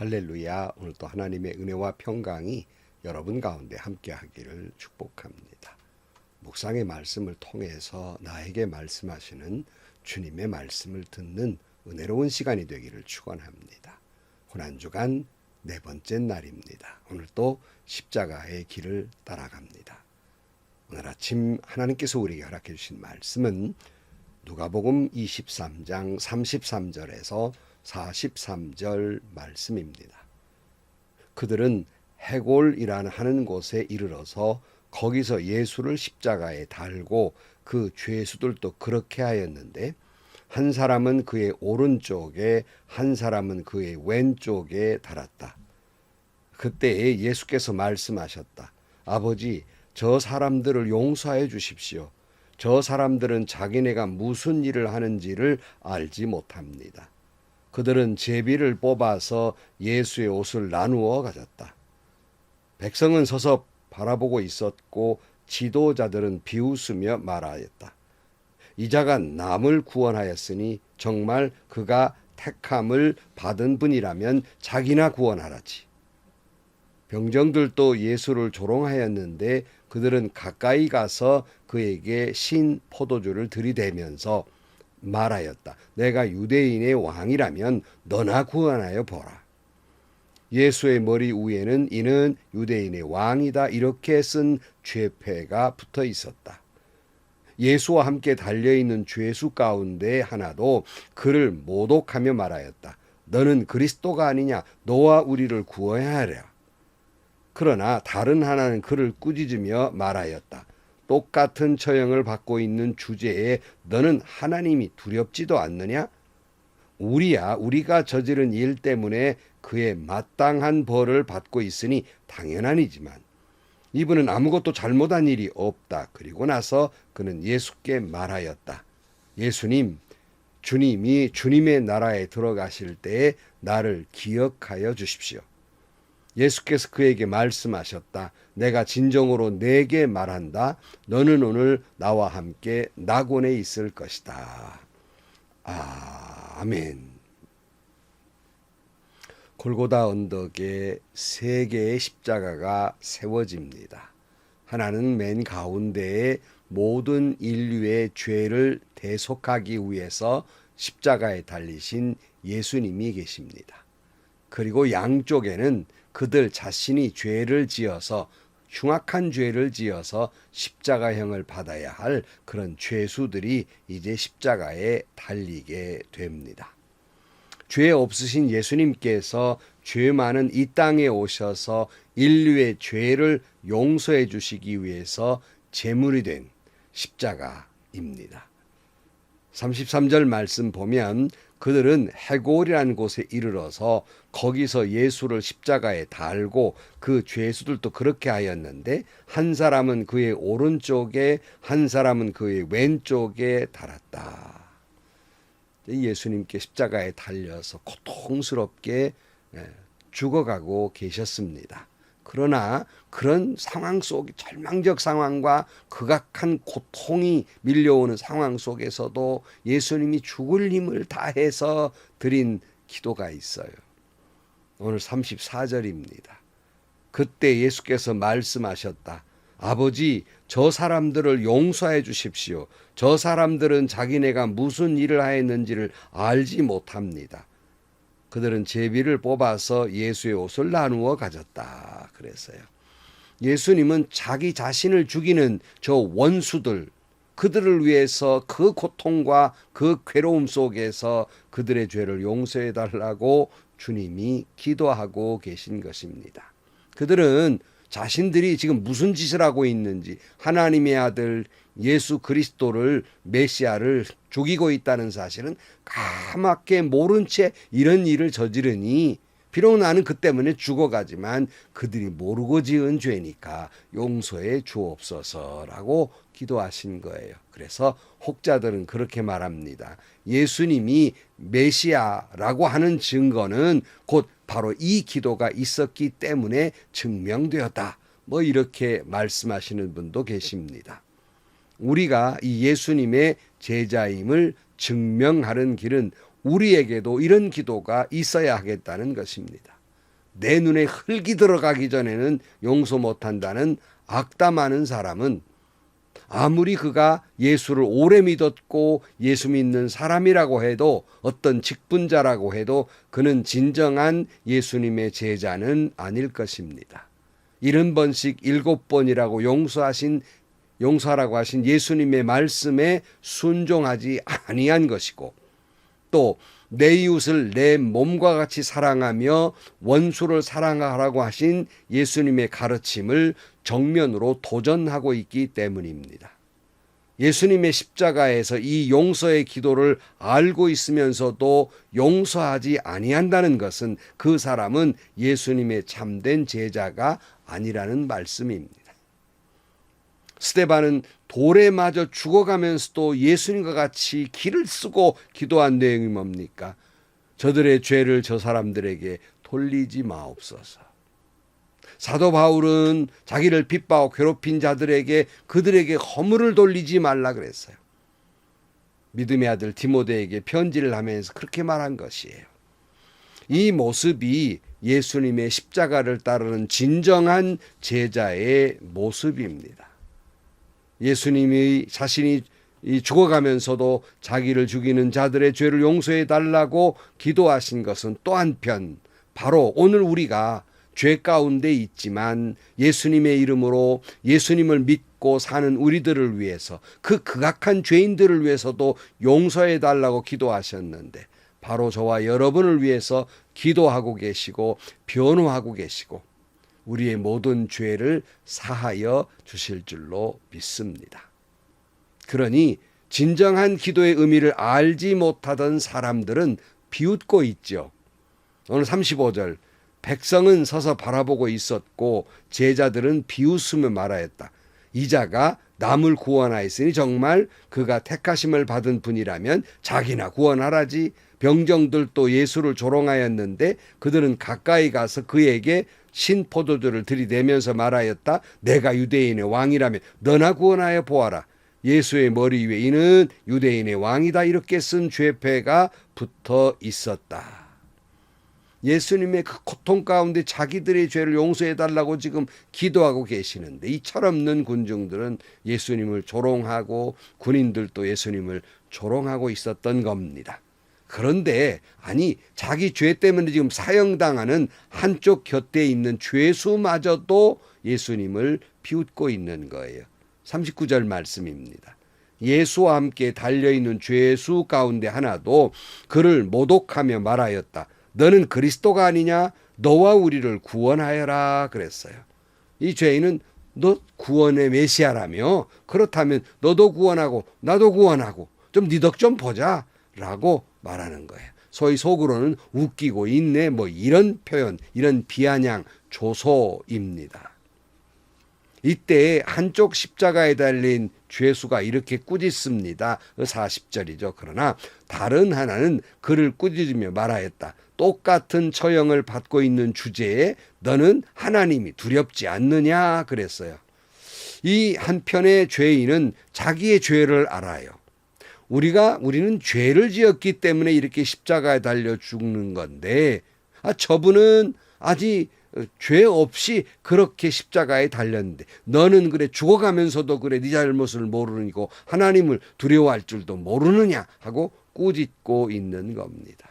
할렐루야. 오늘도 하나님의 은혜와 평강이 여러분 가운데 함께하기를 축복합니다. 묵상의 말씀을 통해서 나에게 말씀하시는 주님의 말씀을 듣는 은혜로운 시간이 되기를 축원합니다. 고난 주간 네 번째 날입니다. 오늘도 십자가의 길을 따라갑니다. 오늘 아침 하나님께서 우리에게 허락해 주신 말씀은 누가복음 23장 33절에서 43절 말씀입니다. 그들은 해골이라는 하는 곳에 이르러서 거기서 예수를 십자가에 달고 그 죄수들도 그렇게 하였는데 한 사람은 그의 오른쪽에 한 사람은 그의 왼쪽에 달았다. 그때에 예수께서 말씀하셨다. 아버지, 저 사람들을 용서해 주십시오. 저 사람들은 자기네가 무슨 일을 하는지를 알지 못합니다. 그들은 제비를 뽑아서 예수의 옷을 나누어 가졌다. 백성은 서서 바라보고 있었고 지도자들은 비웃으며 말하였다. 이자가 남을 구원하였으니 정말 그가 택함을 받은 분이라면 자기나 구원하라지. 병정들도 예수를 조롱하였는데 그들은 가까이 가서 그에게 신 포도주를 들이대면서 말하였다. 내가 유대인의 왕이라면 너나 구원하여 보라. 예수의 머리 위에는 이는 유대인의 왕이다 이렇게 쓴 죄패가 붙어 있었다. 예수와 함께 달려있는 죄수 가운데 하나도 그를 모독하며 말하였다. 너는 그리스도가 아니냐? 너와 우리를 구원해야 하랴. 그러나 다른 하나는 그를 꾸짖으며 말하였다. 똑같은 처형을 받고 있는 주제에 너는 하나님이 두렵지도 않느냐? 우리가 저지른 일 때문에 그의 마땅한 벌을 받고 있으니 당연하니지만 이분은 아무것도 잘못한 일이 없다. 그리고 나서 그는 예수께 말하였다. 예수님, 주님이 주님의 나라에 들어가실 때에 나를 기억하여 주십시오. 예수께서 그에게 말씀하셨다. 내가 진정으로 내게 말한다. 너는 오늘 나와 함께 낙원에 있을 것이다. 아멘. 골고다 언덕에 세 개의 십자가가 세워집니다. 하나는 맨 가운데에 모든 인류의 죄를 대속하기 위해서 십자가에 달리신 예수님이 계십니다. 그리고 양쪽에는 그들 자신이 죄를 지어서 흉악한 죄를 지어서 십자가형을 받아야 할 그런 죄수들이 이제 십자가에 달리게 됩니다. 죄 없으신 예수님께서 죄 많은 이 땅에 오셔서 인류의 죄를 용서해 주시기 위해서 제물이 된 십자가입니다. 33절 말씀 보면 그들은 해골이라는 곳에 이르러서 거기서 예수를 십자가에 달고 그 죄수들도 그렇게 하였는데 한 사람은 그의 오른쪽에 한 사람은 그의 왼쪽에 달았다. 예수님께 십자가에 달려서 고통스럽게 죽어가고 계셨습니다. 그러나 그런 상황 속 절망적 상황과 극악한 고통이 밀려오는 상황 속에서도 예수님이 죽을 힘을 다해서 드린 기도가 있어요. 오늘 34절입니다. 그때 예수께서 말씀하셨다. 아버지, 저 사람들을 용서해 주십시오. 저 사람들은 자기네가 무슨 일을 하였는지를 알지 못합니다. 그들은 제비를 뽑아서 예수의 옷을 나누어 가졌다. 그랬어요. 예수님은 자기 자신을 죽이는 저 원수들, 그들을 위해서 그 고통과 그 괴로움 속에서 그들의 죄를 용서해 달라고 주님이 기도하고 계신 것입니다. 그들은 자신들이 지금 무슨 짓을 하고 있는지, 하나님의 아들 예수 그리스도를 메시아를 죽이고 있다는 사실은 까맣게 모른 채 이런 일을 저지르니 비록 나는 그 때문에 죽어가지만 그들이 모르고 지은 죄니까 용서해 주옵소서라고 기도하신 거예요. 그래서 혹자들은 그렇게 말합니다. 예수님이 메시아라고 하는 증거는 곧 바로 이 기도가 있었기 때문에 증명되었다. 이렇게 말씀하시는 분도 계십니다. 우리가 이 예수님의 제자임을 증명하는 길은 우리에게도 이런 기도가 있어야 하겠다는 것입니다. 내 눈에 흙이 들어가기 전에는 용서 못한다는 악담 많은 사람은 아무리 그가 예수를 오래 믿었고 예수 믿는 사람이라고 해도, 어떤 직분자라고 해도 그는 진정한 예수님의 제자는 아닐 것입니다. 70번씩 7번이라고 용서하라고 하신 예수님의 말씀에 순종하지 아니한 것이고, 또 내 이웃을 내 몸과 같이 사랑하며 원수를 사랑하라고 하신 예수님의 가르침을 정면으로 도전하고 있기 때문입니다. 예수님의 십자가에서 이 용서의 기도를 알고 있으면서도 용서하지 아니한다는 것은 그 사람은 예수님의 참된 제자가 아니라는 말씀입니다. 스데반은 돌에 맞아 죽어가면서도 예수님과 같이 기를 쓰고 기도한 내용이 뭡니까? 저들의 죄를 저 사람들에게 돌리지 마옵소서. 사도 바울은 자기를 핍박하고 괴롭힌 자들에게 그들에게 허물을 돌리지 말라 그랬어요. 믿음의 아들 디모데에게 편지를 하면서 그렇게 말한 것이에요. 이 모습이 예수님의 십자가를 따르는 진정한 제자의 모습입니다. 예수님이 자신이 죽어가면서도 자기를 죽이는 자들의 죄를 용서해 달라고 기도하신 것은 또 한편 바로 오늘 우리가 죄 가운데 있지만 예수님의 이름으로 예수님을 믿고 사는 우리들을 위해서, 그 극악한 죄인들을 위해서도 용서해 달라고 기도하셨는데, 바로 저와 여러분을 위해서 기도하고 계시고 변호하고 계시고 우리의 모든 죄를 사하여 주실 줄로 믿습니다. 그러니 진정한 기도의 의미를 알지 못하던 사람들은 비웃고 있죠. 오늘 35절, 백성은 서서 바라보고 있었고 제자들은 비웃으며 말하였다. 이자가 남을 구원하였으니 정말 그가 택하심을 받은 분이라면 자기나 구원하라지. 병정들도 예수를 조롱하였는데 그들은 가까이 가서 그에게 신포도주를 들이대면서 말하였다. 내가 유대인의 왕이라면 너나 구원하여 보아라. 예수의 머리 위에 이는 유대인의 왕이다, 이렇게 쓴 죄패가 붙어 있었다. 예수님의 그 고통 가운데 자기들의 죄를 용서해 달라고 지금 기도하고 계시는데, 이 철없는 군중들은 예수님을 조롱하고 군인들도 예수님을 조롱하고 있었던 겁니다. 그런데 자기 죄 때문에 지금 사형당하는 한쪽 곁에 있는 죄수마저도 예수님을 비웃고 있는 거예요. 39절 말씀입니다. 예수와 함께 달려있는 죄수 가운데 하나도 그를 모독하며 말하였다. 너는 그리스도가 아니냐? 너와 우리를 구원하여라 그랬어요. 이 죄인은 너 구원의 메시아라며, 그렇다면 너도 구원하고 나도 구원하고 좀 네 덕 좀 보자 라고 말하는 거예요. 소위 속으로는 웃기고 있네, 이런 표현, 이런 비아냥 조소입니다. 이때 한쪽 십자가에 달린 죄수가 이렇게 꾸짖습니다. 40절이죠. 그러나 다른 하나는 그를 꾸짖으며 말하였다. 똑같은 처형을 받고 있는 주제에 너는 하나님이 두렵지 않느냐 그랬어요. 이 한편의 죄인은 자기의 죄를 알아요. 우리는 죄를 지었기 때문에 이렇게 십자가에 달려 죽는 건데, 저분은 아직 죄 없이 그렇게 십자가에 달렸는데 너는 그래 죽어가면서도 그래 네 잘못을 모르고 하나님을 두려워할 줄도 모르느냐 하고 꾸짖고 있는 겁니다.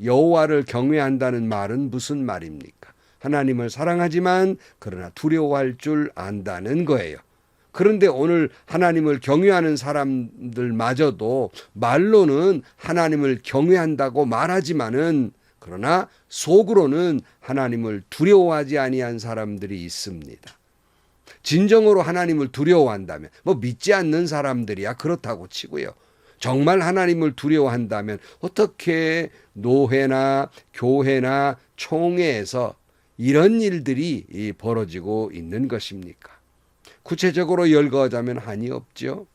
여호와를 경외한다는 말은 무슨 말입니까? 하나님을 사랑하지만 그러나 두려워할 줄 안다는 거예요. 그런데 오늘 하나님을 경외하는 사람들마저도 말로는 하나님을 경외한다고 말하지만은 그러나 속으로는 하나님을 두려워하지 아니한 사람들이 있습니다. 진정으로 하나님을 두려워한다면, 믿지 않는 사람들이야 그렇다고 치고요. 정말 하나님을 두려워한다면 어떻게 노회나 교회나 총회에서 이런 일들이 벌어지고 있는 것입니까? 구체적으로 열거하자면 한이 없죠.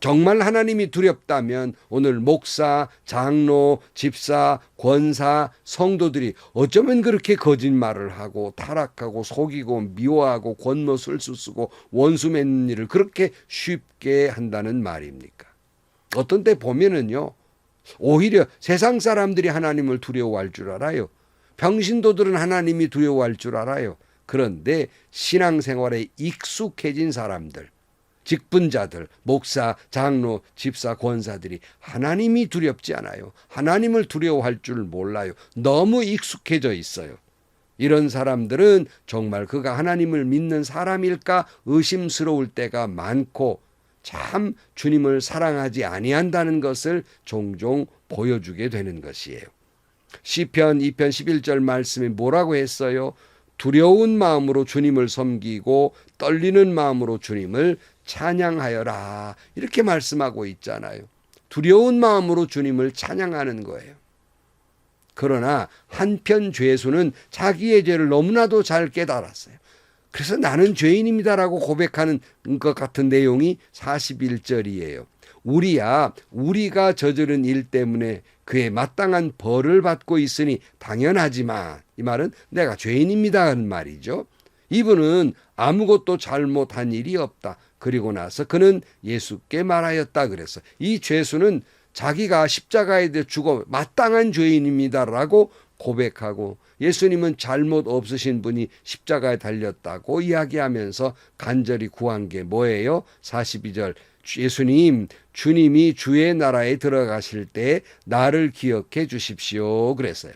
정말 하나님이 두렵다면 오늘 목사, 장로, 집사, 권사, 성도들이 어쩌면 그렇게 거짓말을 하고 타락하고 속이고 미워하고 권모술수 쓰고 원수 맺는 일을 그렇게 쉽게 한다는 말입니까? 어떤 때 보면은요, 오히려 세상 사람들이 하나님을 두려워할 줄 알아요. 평신도들은 하나님이 두려워할 줄 알아요. 그런데 신앙생활에 익숙해진 사람들, 직분자들, 목사, 장로, 집사, 권사들이 하나님이 두렵지 않아요. 하나님을 두려워할 줄 몰라요. 너무 익숙해져 있어요. 이런 사람들은 정말 그가 하나님을 믿는 사람일까 의심스러울 때가 많고 참 주님을 사랑하지 아니한다는 것을 종종 보여주게 되는 것이에요. 시편 2편 11절 말씀에 뭐라고 했어요? 두려운 마음으로 주님을 섬기고 떨리는 마음으로 주님을 찬양하여라. 이렇게 말씀하고 있잖아요. 두려운 마음으로 주님을 찬양하는 거예요. 그러나 한편 죄수는 자기의 죄를 너무나도 잘 깨달았어요. 그래서 나는 죄인입니다라고 고백하는 것 같은 내용이 41절이에요. 우리가 저지른 일 때문에 그에 마땅한 벌을 받고 있으니 당연하지만, 이 말은 내가 죄인입니다 하는 말이죠. 이분은 아무것도 잘못한 일이 없다. 그리고 나서 그는 예수께 말하였다 그랬어. 이 죄수는 자기가 십자가에 대해 죽어 마땅한 죄인입니다라고 고백하고, 예수님은 잘못 없으신 분이 십자가에 달렸다고 이야기하면서 간절히 구한 게 뭐예요? 42절 예수님, 주님이 주의 나라에 들어가실 때 나를 기억해 주십시오 그랬어요.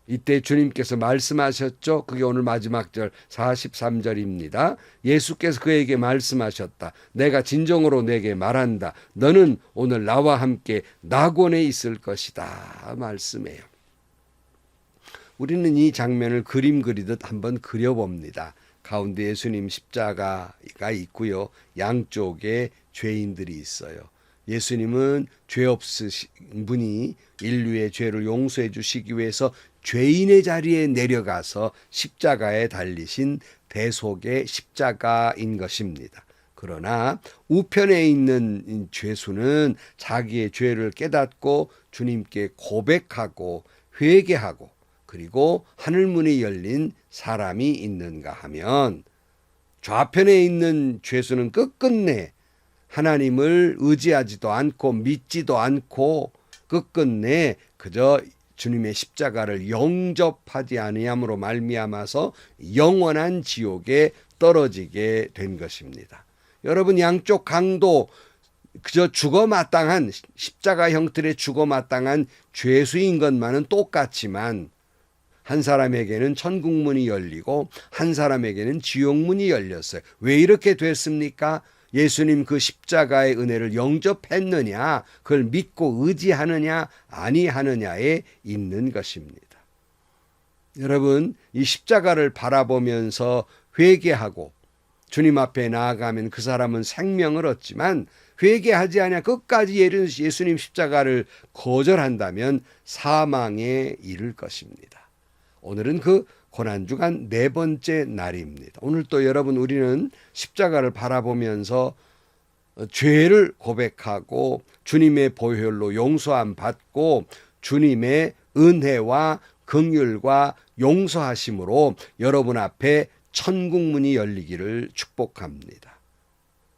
이때 주님께서 말씀하셨죠. 그게 오늘 마지막 절 43절입니다. 예수께서 그에게 말씀하셨다. 내가 진정으로 내게 말한다. 너는 오늘 나와 함께 낙원에 있을 것이다 말씀해요. 우리는 이 장면을 그림 그리듯 한번 그려봅니다. 가운데 예수님 십자가가 있고요. 양쪽에 죄인들이 있어요. 예수님은 죄 없으신 분이 인류의 죄를 용서해 주시기 위해서 죄인의 자리에 내려가서 십자가에 달리신 대속의 십자가인 것입니다. 그러나 우편에 있는 죄수는 자기의 죄를 깨닫고 주님께 고백하고 회개하고 그리고 하늘문이 열린 사람이 있는가 하면, 좌편에 있는 죄수는 끝끝내 하나님을 의지하지도 않고 믿지도 않고 끝끝내 그저 주님의 십자가를 영접하지 아니함으로 말미암아서 영원한 지옥에 떨어지게 된 것입니다. 여러분, 양쪽 강도 그저 죽어마땅한 십자가 형틀에 죽어마땅한 죄수인 것만은 똑같지만, 한 사람에게는 천국문이 열리고 한 사람에게는 지옥문이 열렸어요. 왜 이렇게 됐습니까? 예수님 그 십자가의 은혜를 영접했느냐, 그걸 믿고 의지하느냐 아니하느냐에 있는 것입니다. 여러분, 이 십자가를 바라보면서 회개하고 주님 앞에 나아가면 그 사람은 생명을 얻지만, 회개하지 않아 끝까지 예수님 십자가를 거절한다면 사망에 이를 것입니다. 오늘은 그 고난주간 네 번째 날입니다. 오늘 또 여러분, 우리는 십자가를 바라보면서 죄를 고백하고 주님의 보혈로 용서함 받고 주님의 은혜와 긍휼과 용서하심으로 여러분 앞에 천국문이 열리기를 축복합니다.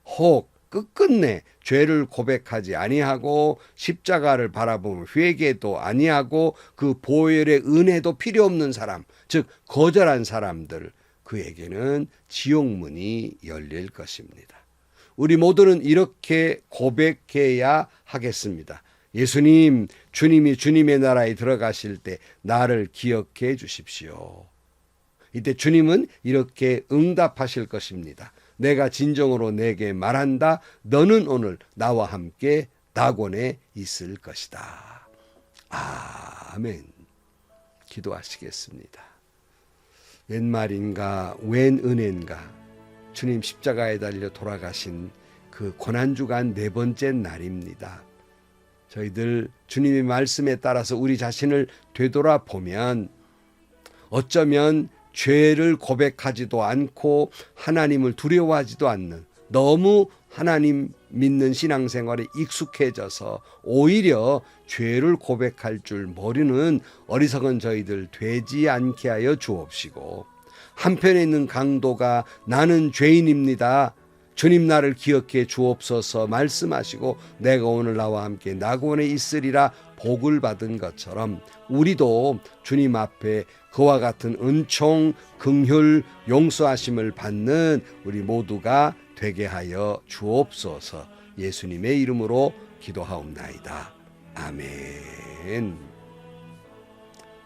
혹 끝끝내 죄를 고백하지 아니하고 십자가를 바라보면 회개도 아니하고 그 보혈의 은혜도 필요 없는 사람, 즉 거절한 사람들, 그에게는 지옥문이 열릴 것입니다. 우리 모두는 이렇게 고백해야 하겠습니다. 예수님, 주님이 주님의 나라에 들어가실 때 나를 기억해 주십시오. 이때 주님은 이렇게 응답하실 것입니다. 내가 진정으로 내게 말한다. 너는 오늘 나와 함께 낙원에 있을 것이다. 아멘. 기도하시겠습니다. 웬 말인가, 웬 은혜인가. 주님 십자가에 달려 돌아가신 그 고난주간 네 번째 날입니다. 저희들 주님의 말씀에 따라서 우리 자신을 되돌아보면 어쩌면 죄를 고백하지도 않고 하나님을 두려워하지도 않는, 너무 하나님 믿는 신앙생활에 익숙해져서 오히려 죄를 고백할 줄 모르는 어리석은 저희들 되지 않게 하여 주옵시고, 한편에 있는 강도가 나는 죄인입니다, 주님 나를 기억해 주옵소서 말씀하시고 내가 오늘 나와 함께 낙원에 있으리라 복을 받은 것처럼 우리도 주님 앞에 그와 같은 은총, 긍휼, 용서하심을 받는 우리 모두가 되게 하여 주옵소서. 예수님의 이름으로 기도하옵나이다. 아멘.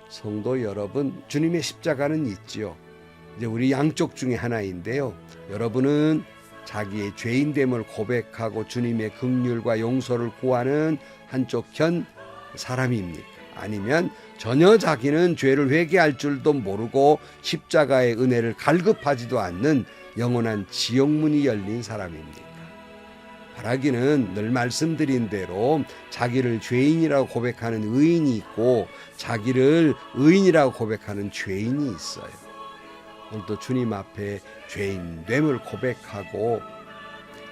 성도 여러분, 주님의 십자가는 있지요. 이제 우리 양쪽 중에 하나인데요. 여러분은 자기의 죄인됨을 고백하고 주님의 긍휼과 용서를 구하는 한쪽 현 사람입니까? 아니면 전혀 자기는 죄를 회개할 줄도 모르고 십자가의 은혜를 갈급하지도 않는 영원한 지옥문이 열린 사람입니까? 바라기는 늘 말씀드린 대로 자기를 죄인이라고 고백하는 의인이 있고 자기를 의인이라고 고백하는 죄인이 있어요. 오늘도 주님 앞에 죄인됨을 고백하고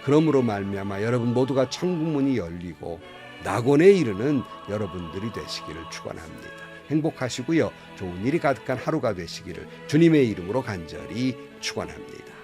그러므로 말미암아 여러분 모두가 천국문이 열리고 낙원에 이르는 여러분들이 되시기를 축원합니다. 행복하시고요. 좋은 일이 가득한 하루가 되시기를 주님의 이름으로 간절히 축원합니다.